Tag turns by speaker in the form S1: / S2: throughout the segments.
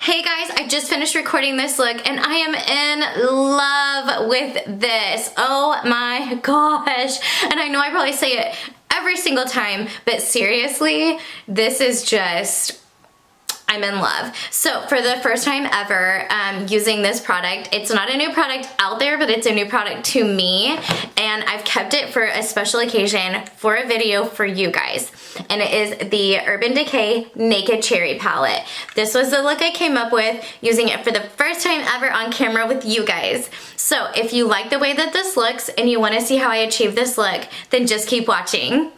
S1: Hey guys, I just finished recording this look and I am in love with this. Oh my gosh. And I know I probably say it every single time, but seriously, this is just, I'm in love. So for the first time ever using this product, it's not a new product out there, but it's a new product to me. And I've kept it for a special occasion for a video for you guys. And it is the Urban Decay Naked Cherry Palette. This was the look I came up with using it for the first time ever on camera with you guys. So if you like the way that this looks and you want to see how I achieve this look, then just keep watching.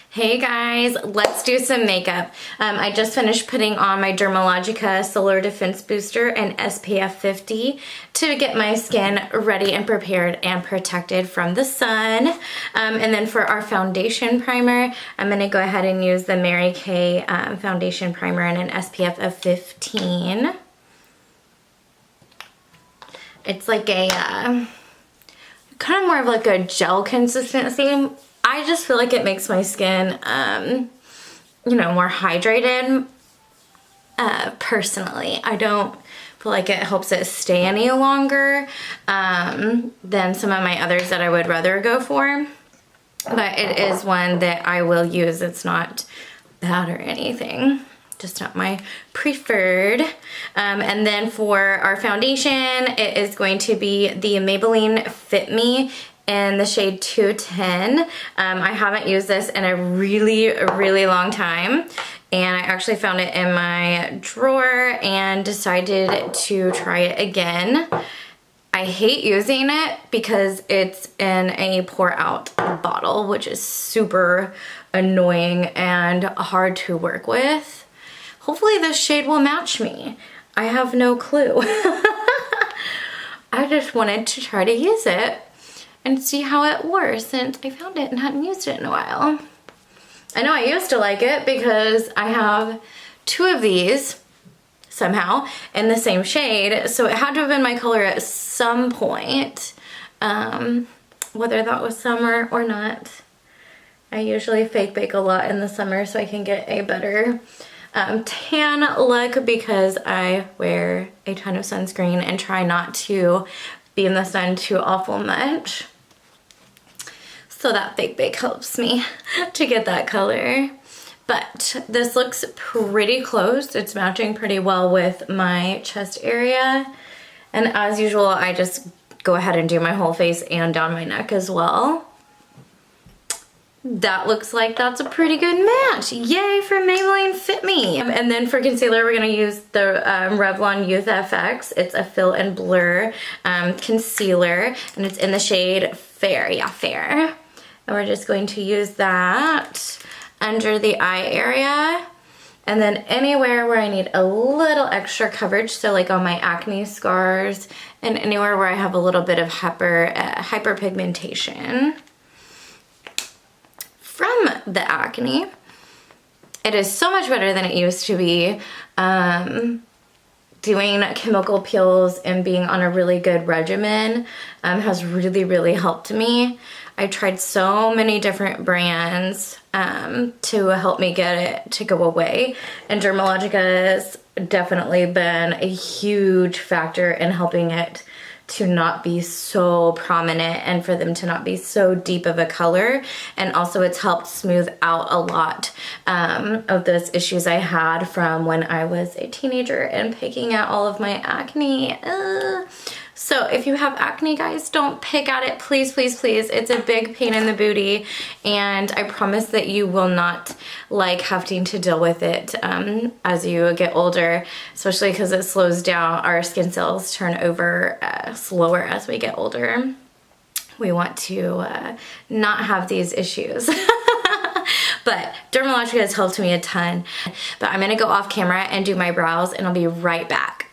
S1: Hey guys, let's do some makeup. I just finished putting on my Dermalogica Solar Defense Booster and SPF 50 to get my skin ready and prepared and protected from the sun. And then for our foundation primer, I'm going to go ahead and use the Mary Kay foundation primer and an SPF of 15. It's like a kind of more of like a gel consistency. I just feel like it makes my skin, you know, more hydrated, personally. I don't feel like it helps it stay any longer than some of my others that I would rather go for. But it is one that I will use. It's not bad or anything. Just not my preferred. And then for our foundation, it is going to be the Maybelline Fit Me in the shade 210. I haven't used this in a really long time, and I actually found it in my drawer and decided to try it again. I hate using it because it's in a pour out bottle, which is super annoying and hard to work with. Hopefully this shade will match me. I have no clue. I just wanted to try to use it and see how it wore since I found it and hadn't used it in a while. I know I used to like it because I have two of these somehow in the same shade, so it had to have been my color at some point, whether that was summer or not. I usually fake bake a lot in the summer so I can get a better tan look because I wear a ton of sunscreen and try not to be in the sun too awful much. So that fake bake helps me to get that color. But this looks pretty close. It's matching pretty well with my chest area. And as usual, I just go ahead and do my whole face and down my neck as well. That looks like that's a pretty good match. Yay for Maybelline Fit Me. And then for concealer, we're gonna use the Revlon Youth FX. It's a Fill and Blur concealer, and it's in the shade Fair. Yeah, Fair. And we're just going to use that under the eye area. And then anywhere where I need a little extra coverage, so like on my acne scars, and anywhere where I have a little bit of hyperpigmentation from the acne. It is so much better than it used to be. Doing chemical peels and being on a really good regimen has really helped me. I tried so many different brands to help me get it to go away, and Dermalogica has definitely been a huge factor in helping it to not be so prominent and for them to not be so deep of a color. And also it's helped smooth out a lot of those issues I had from when I was a teenager and picking at all of my acne. So if you have acne, guys, don't pick at it, please, please, please. It's a big pain in the booty, and I promise that you will not like having to deal with it as you get older, especially because it slows down. Our skin cells turn over slower as we get older. We want to not have these issues. But Dermalogica has helped me a ton. But I'm gonna go off camera and do my brows, and I'll be right back.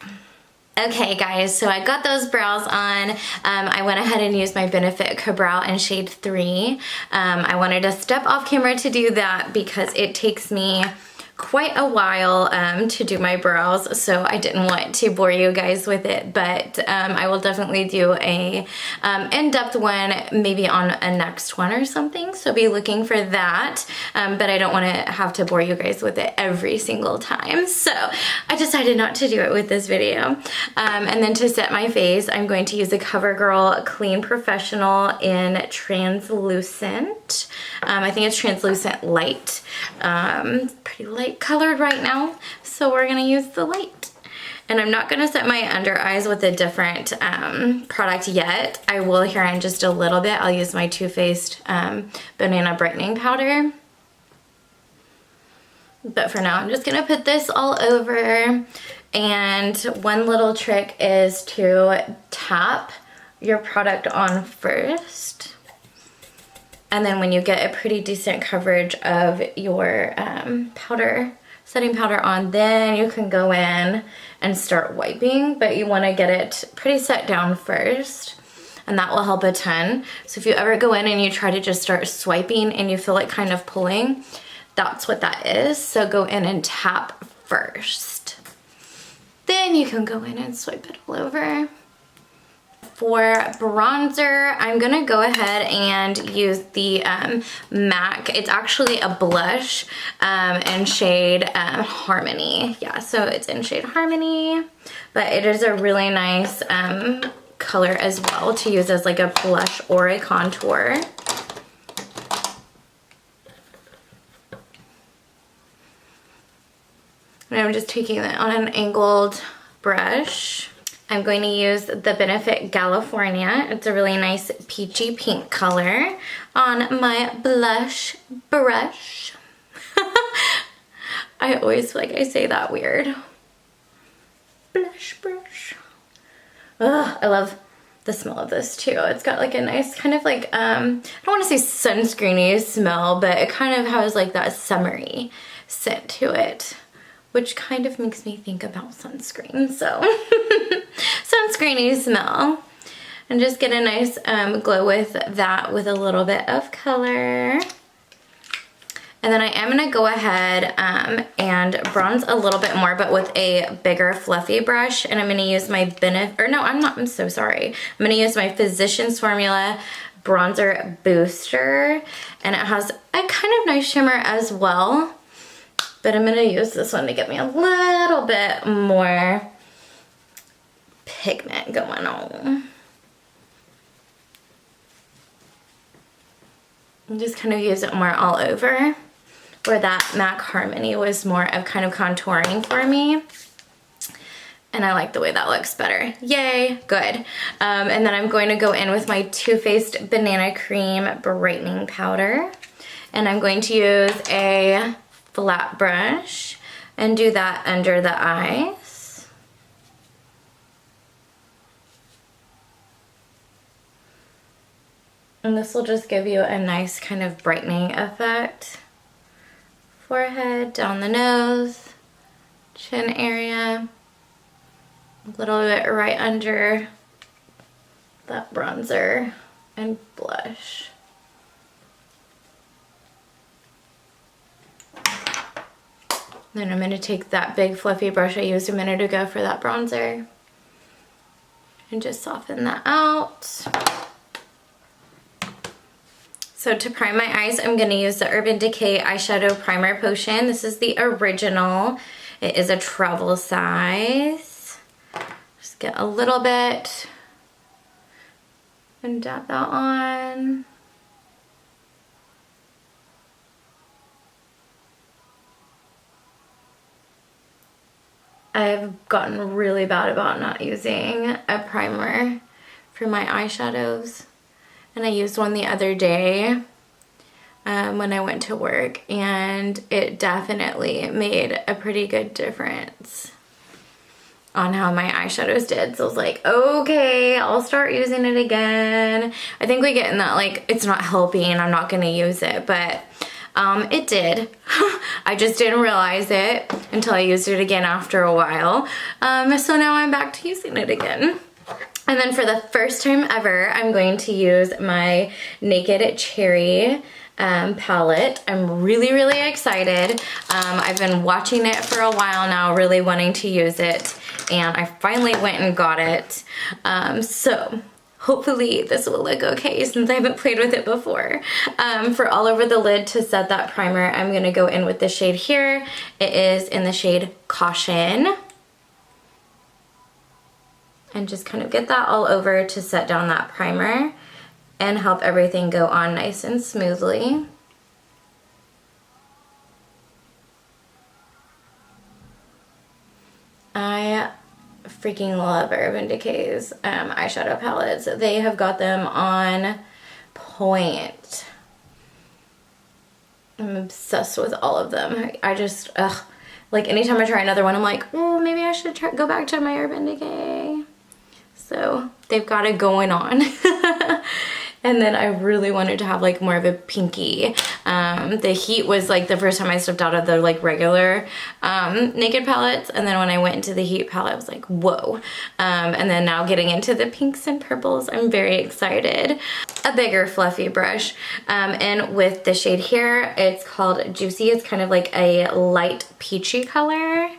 S1: Okay guys, so I got those brows on. I went ahead and used my Benefit Ka-Brow in shade 3. I wanted to step off camera to do that because it takes me quite a while to do my brows, so I didn't want to bore you guys with it, but I will definitely do a in-depth one maybe on a next one or something, so be looking for that, but I don't want to have to bore you guys with it every single time, so I decided not to do it with this video. And then to set my face, I'm going to use a CoverGirl Clean Professional in Translucent. I think it's Translucent Light. Pretty light colored right now, so we're gonna use the light. And I'm not gonna set my under eyes with a different product yet. I will here in just a little bit. I'll use my Too Faced Banana Brightening Powder. But for now, I'm just gonna put this all over. And one little trick is to tap your product on first. And then when you get a pretty decent coverage of your setting powder on, then you can go in and start wiping, but you wanna get it pretty set down first, and that will help a ton. So if you ever go in and you try to just start swiping and you feel like kind of pulling, that's what that is. So go in and tap first. Then you can go in and swipe it all over. For bronzer, I'm gonna go ahead and use the MAC. It's actually a blush in shade Harmony. Yeah, so it's in shade Harmony, but it is a really nice color as well to use as like a blush or a contour. And I'm just taking it on an angled brush. I'm going to use the Benefit California. It's a really nice peachy pink color on my blush brush. I always feel like I say that weird. Blush brush. Ugh, I love the smell of this too. It's got like a nice kind of like, I don't want to say sunscreeny smell, but it kind of has like that summery scent to it, which kind of makes me think about sunscreen, so sunscreeny smell. And just get a nice glow with that with a little bit of color. And then I am gonna go ahead and bronze a little bit more, but with a bigger fluffy brush. And I'm gonna use my I'm so sorry. I'm gonna use my Physicians Formula Bronzer Booster. And it has a kind of nice shimmer as well. But I'm gonna use this one to get me a little bit more pigment going on. And just kind of use it more all over, where that MAC Harmony was more of kind of contouring for me. And I like the way that looks better. Yay, good. And then I'm going to go in with my Too Faced Banana Cream Brightening Powder. And I'm going to use a flat brush and do that under the eyes. And this will just give you a nice kind of brightening effect. Forehead, down the nose, chin area, a little bit right under that bronzer and blush. Then I'm going to take that big fluffy brush I used a minute ago for that bronzer and just soften that out. So to prime my eyes, I'm going to use the Urban Decay Eyeshadow Primer Potion. This is the original. It is a travel size. Just get a little bit and dab that on. I've gotten really bad about not using a primer for my eyeshadows. And I used one the other day when I went to work, and it definitely made a pretty good difference on how my eyeshadows did. So I was like, okay, I'll start using it again. I think we get in that like, it's not helping, I'm not gonna use it, but it did. I just didn't realize it until I used it again after a while. So now I'm back to using it again. And then for the first time ever, I'm going to use my Naked Cherry palette. I'm really, really excited. I've been watching it for a while now, really wanting to use it, and I finally went and got it. So hopefully this will look okay since I haven't played with it before. For all over the lid to set that primer, I'm gonna go in with the shade here. It is in the shade Caution. And just kind of get that all over to set down that primer and help everything go on nice and smoothly. I freaking love Urban Decay's eyeshadow palettes. They have got them on point. I'm obsessed with all of them. I just, like anytime I try another one, I'm like, oh, maybe I should go back to my Urban Decay. So they've got it going on. And then I really wanted to have like more of a pinky. The Heat was like the first time I stepped out of the like regular Naked palettes, and then when I went into the Heat palette I was like, whoa. And then now getting into the pinks and purples, I'm very excited. A bigger fluffy brush, and with the shade here, it's called Juicy. It's kind of like a light peachy color.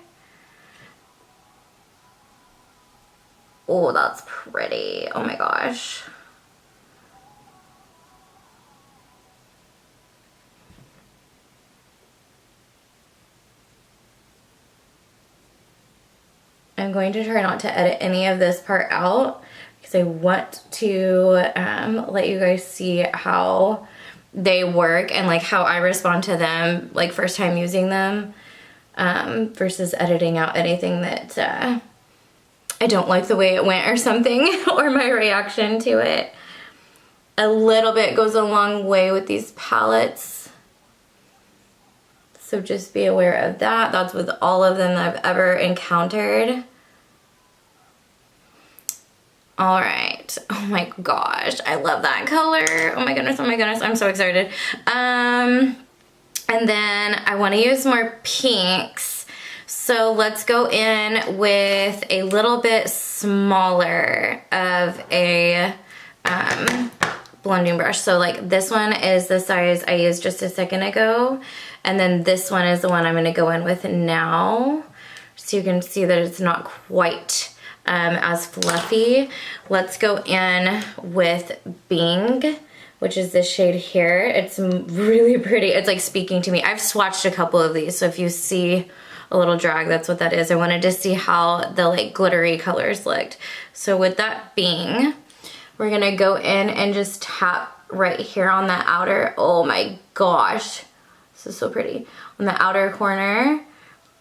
S1: Oh, that's pretty. Oh my gosh. I'm going to try not to edit any of this part out because I want to let you guys see how they work and like how I respond to them like first time using them, versus editing out anything that I don't like the way it went or something or my reaction to it. A little bit goes a long way with these palettes, so just be aware of that. That's with all of them that I've ever encountered. All right. Oh my gosh, I love that color. Oh my goodness, I'm so excited. And then I want to use more pinks. So let's go in with a little bit smaller of a blending brush. So like this one is the size I used just a second ago, and then this one is the one I'm going to go in with now. So you can see that it's not quite as fluffy. Let's go in with Bing, which is this shade here. It's really pretty. It's like speaking to me. I've swatched a couple of these, so if you see a little drag, that's what that is. I wanted to see how the like glittery colors looked. So with that Bing, we're gonna go in and just tap right here on the outer, oh my gosh, this is so pretty, on the outer corner,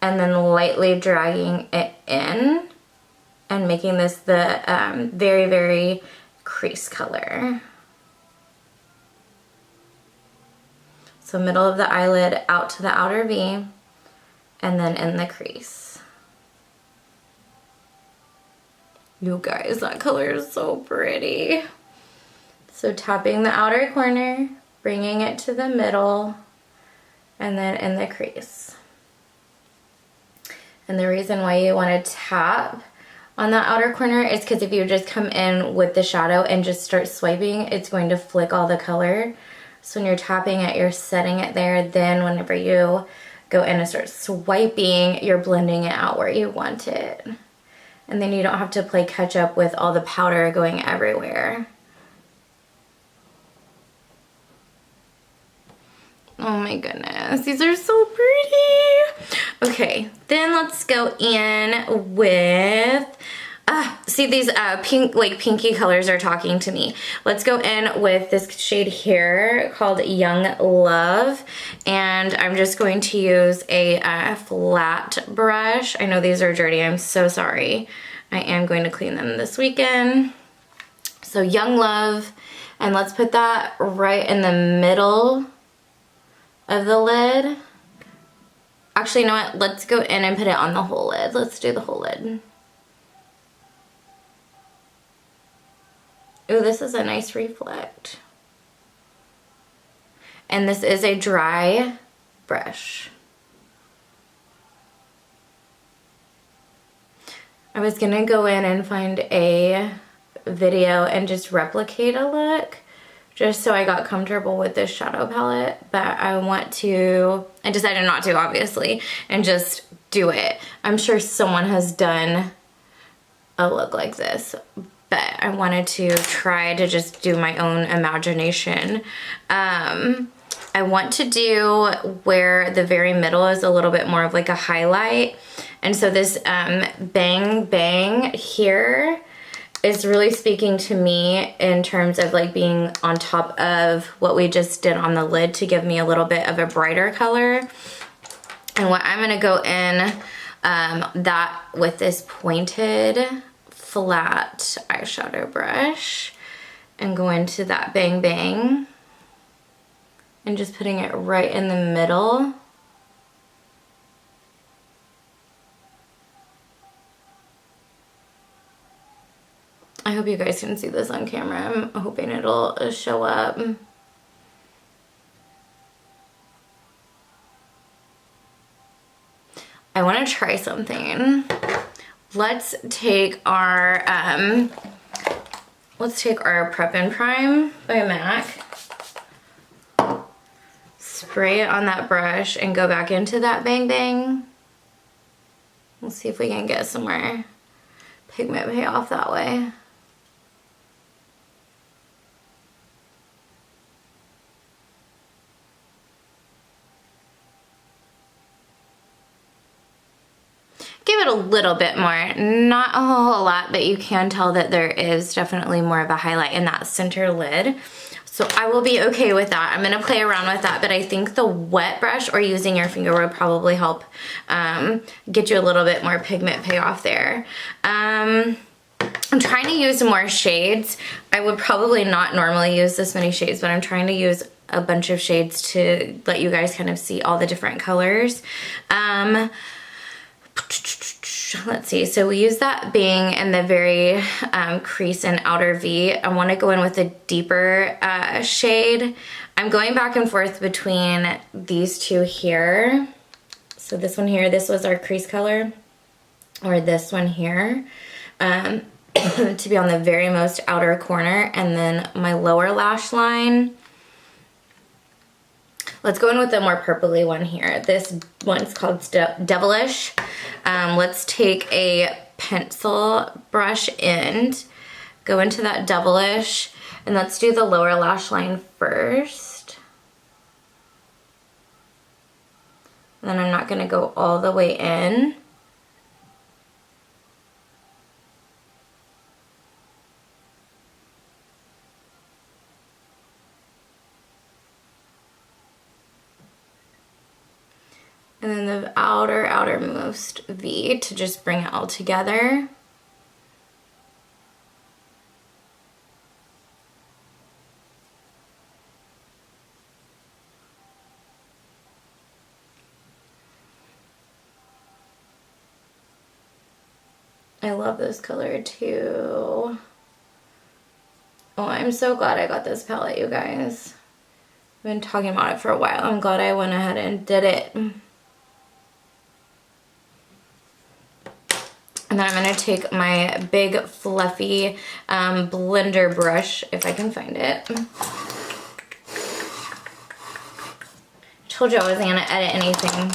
S1: and then lightly dragging it in and making this the very, very crease color. So middle of the eyelid out to the outer V, and then in the crease. You guys, that color is so pretty. So tapping the outer corner, bringing it to the middle, and then in the crease. And the reason why you want to tap on that outer corner is because if you just come in with the shadow and just start swiping, it's going to flick all the color. So when you're tapping it, you're setting it there. Then whenever you go in and start swiping, you're blending it out where you want it. And then you don't have to play catch up with all the powder going everywhere. Oh my goodness, these are so pretty. Okay, then let's go in with, see these pink, like pinky colors are talking to me. Let's go in with this shade here called Young Love. And I'm just going to use a flat brush. I know these are dirty, I'm so sorry. I am going to clean them this weekend. So Young Love, and let's put that right in the middle of the lid. Actually, you know what? Let's go in and put it on the whole lid. Let's do the whole lid. Ooh, this is a nice reflect. And this is a dry brush. I was gonna go in and find a video and just replicate a look, just so I got comfortable with this shadow palette, but I decided not to, obviously, and just do it. I'm sure someone has done a look like this, but I wanted to try to just do my own imagination. I want to do where the very middle is a little bit more of like a highlight. And so this bang bang here is really speaking to me in terms of like being on top of what we just did on the lid to give me a little bit of a brighter color. And what I'm gonna go in that with this pointed flat eyeshadow brush and go into that bang bang and just putting it right in the middle. I hope you guys can see this on camera. I'm hoping it'll show up. I want to try something. Let's take our Prep and Prime by MAC. Spray it on that brush and go back into that bang bang. We'll see if we can get some more pigment payoff that way. Give it a little bit more, not a whole lot, but you can tell that there is definitely more of a highlight in that center lid. So I will be okay with that. I'm gonna play around with that, but I think the wet brush or using your finger would probably help get you a little bit more pigment payoff there. I'm trying to use more shades. I would probably not normally use this many shades, but I'm trying to use a bunch of shades to let you guys kind of see all the different colors. Let's see, so we use that bang in the very crease and outer V. I want to go in with a deeper shade. I'm going back and forth between these two here. So this one here, this was our crease color, or this one here, to be on the very most outer corner, and then my lower lash line. Let's go in with the more purpley one here. This one's called Devilish. Let's take a pencil brush end, go into that Devilish, and let's do the lower lash line first. And then I'm not gonna go all the way in. And then the outermost V to just bring it all together. I love this color too. Oh, I'm so glad I got this palette, you guys. I've been talking about it for a while. I'm glad I went ahead and did it. And then I'm going to take my big fluffy blender brush, if I can find it. Told you I wasn't going to edit anything,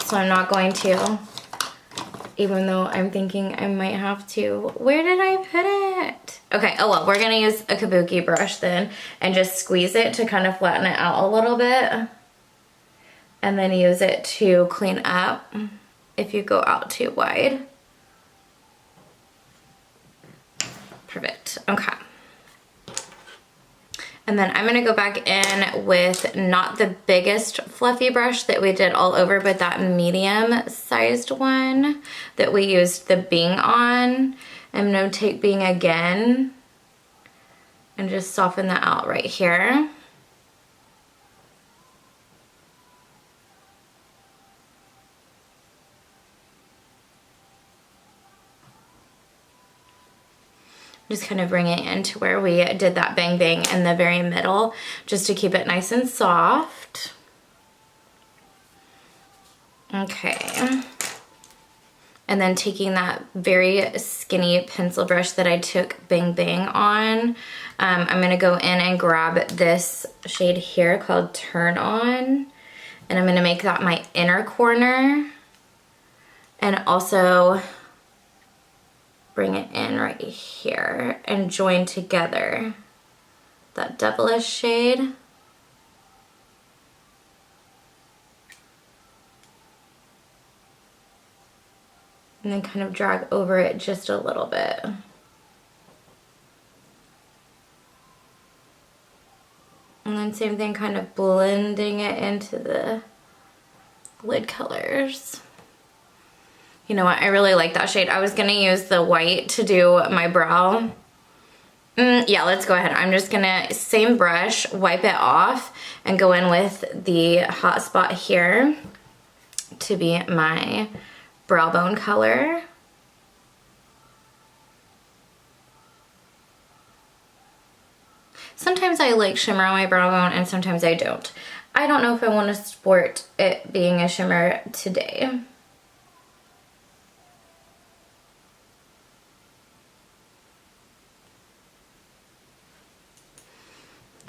S1: so I'm not going to. Even though I'm thinking I might have to. Where did I put it? Okay, oh well, we're going to use a kabuki brush then and just squeeze it to kind of flatten it out a little bit. And then use it to clean up if you go out too wide. Perfect, okay. And then I'm gonna go back in with not the biggest fluffy brush that we did all over, but that medium sized one that we used the Bing on. I'm gonna take Bing again and just soften that out right here. Just kind of bring it into where we did that bang bang in the very middle, just to keep it nice and soft. Okay. and then taking that very skinny pencil brush that I took Bang Bang on, I'm gonna go in and grab this shade here called Turn On, and I'm gonna make that my inner corner, and also bring it in right here and join together that Devilish shade. And then kind of drag over it just a little bit. And then same thing, kind of blending it into the lid colors. You know what, I really like that shade. I was gonna use the white to do my brow. Yeah, let's go ahead. I'm just gonna, same brush, wipe it off and go in with the hot spot here to be my brow bone color. Sometimes I like shimmer on my brow bone and sometimes I don't. I don't know if I want to sport it being a shimmer today.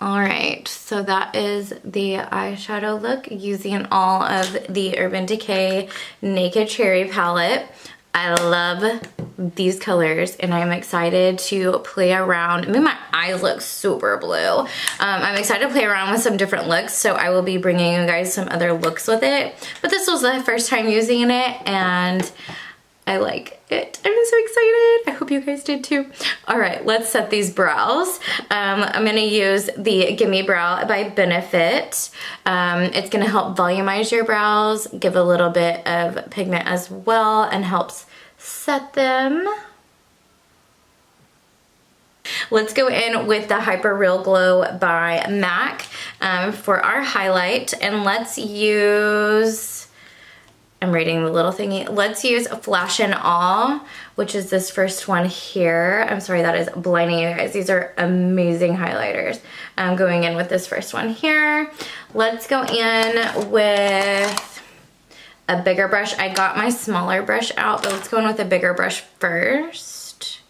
S1: Alright, so that is the eyeshadow look using all of the Urban Decay Naked Cherry palette. I love these colors and I'm excited to play around. I mean, my eyes look super blue. I'm excited to play around with some different looks, so I will be bringing you guys some other looks with it. But this was the first time using it and I like it. I'm so excited. I hope you guys did too. All right, let's set these brows. I'm gonna use the Gimme Brow by Benefit. It's gonna help volumize your brows, give a little bit of pigment as well, and helps set them. Let's go in with the Hyper Real Glow by MAC for our highlight, and let's use, I'm reading the little thingy. Let's use Flash and Awe, which is this first one here. I'm sorry, that is blinding you guys. These are amazing highlighters. I'm going in with this first one here. Let's go in with a bigger brush. I got my smaller brush out, but let's go in with a bigger brush first.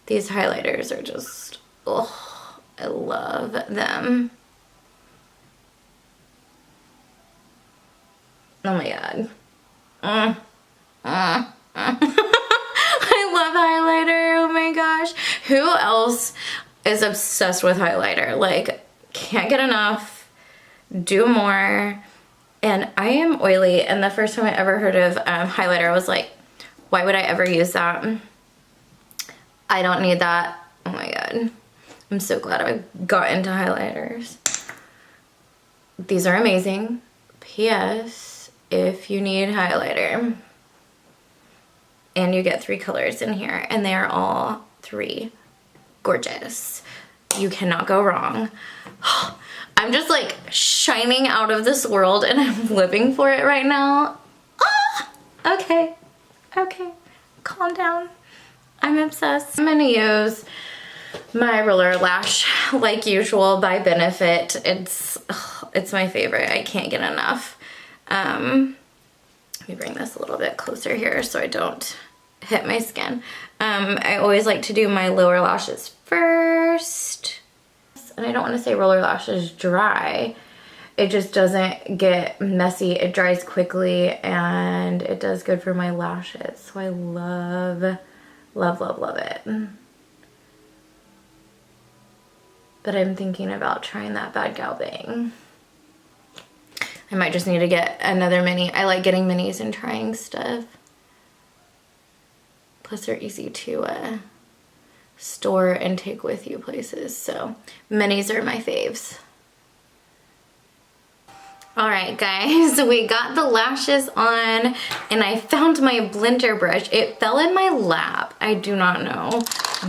S1: These highlighters are just, oh, I love them. Oh my god. I love highlighter, oh my gosh. Who else is obsessed with highlighter? Like, can't get enough, do more. And I am oily, and the first time I ever heard of highlighter, I was like, why would I ever use that? I don't need that. Oh my god. I'm so glad I got into highlighters. These are amazing. P.S. if you need highlighter, and you get 3 colors in here, and they are all 3 gorgeous. You cannot go wrong. I'm just like shining out of this world and I'm living for it right now. Okay, calm down. I'm obsessed. I'm gonna use my roller lash like usual by Benefit. It's my favorite. I can't get enough. Let me bring this a little bit closer here so I don't hit my skin. I always like to do my lower lashes first. And I don't want to say roller lashes dry. It just doesn't get messy. It dries quickly and it does good for my lashes. So I love, love, love, love it. But I'm thinking about trying that Bad Gal Bang. I might just need to get another mini. I like getting minis and trying stuff. Plus they're easy to store and take with you places. So minis are my faves. All right, guys, we got the lashes on and I found my blender brush. It fell in my lap. I do not know.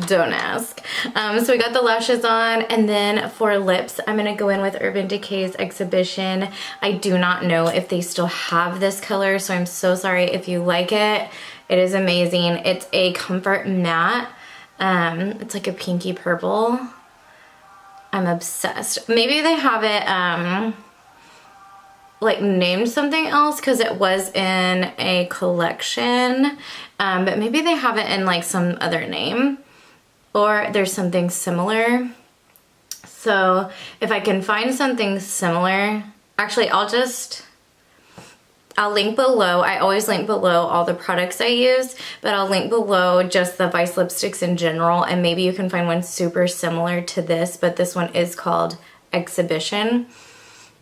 S1: Don't ask. So we got the lashes on, and then for lips, I'm gonna go in with Urban Decay's Exhibition. I do not know if they still have this color, so I'm so sorry if you like it. It is amazing. It's a comfort matte. It's like a pinky purple. I'm obsessed. Maybe they have it like named something else because it was in a collection, but maybe they have it in like some other name, or there's something similar. So if I can find something similar, actually I'll link below. I always link below all the products I use, but I'll link below just the Vice lipsticks in general, and maybe you can find one super similar to this, but this one is called Exhibition.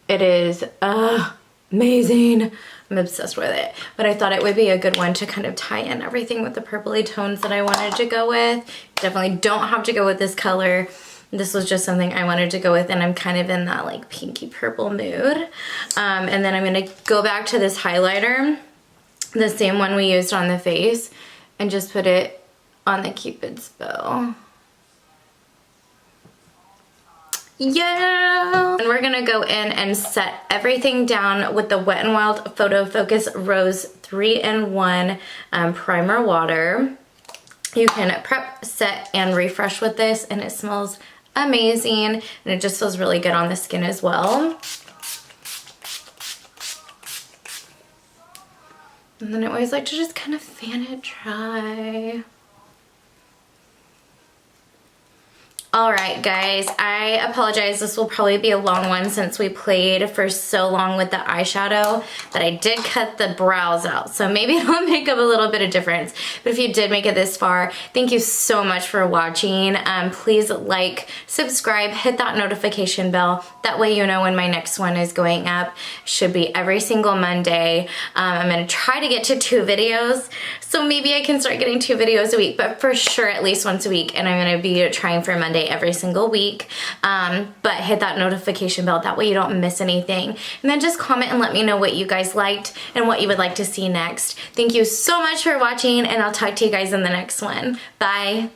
S1: It is amazing. I'm obsessed with it, but I thought it would be a good one to kind of tie in everything with the purpley tones that I wanted to go with. Definitely don't have to go with this color. This was just something I wanted to go with, and I'm kind of in that like pinky purple mood. And then I'm gonna go back to this highlighter, the same one we used on the face, and just put it on the Cupid's bow. Yeah! And we're gonna go in and set everything down with the Wet n Wild Photo Focus Rose 3-in-1 Primer Water. You can prep, set, and refresh with this, and it smells amazing, and it just feels really good on the skin as well. And then I always like to just kind of fan it dry. Alright guys, I apologize, this will probably be a long one since we played for so long with the eyeshadow, but I did cut the brows out, so maybe it'll make up a little bit of difference. But if you did make it this far, thank you so much for watching. Please like, subscribe, hit that notification bell, that way you know when my next one is going up. Should be every single Monday. I'm going to try to get to 2 videos, so maybe I can start getting 2 videos a week, but for sure at least once a week, and I'm going to be trying for Monday every single week. But hit that notification bell, that way you don't miss anything. And then just comment and let me know what you guys liked and what you would like to see next. Thank you so much for watching, and I'll talk to you guys in the next one. Bye.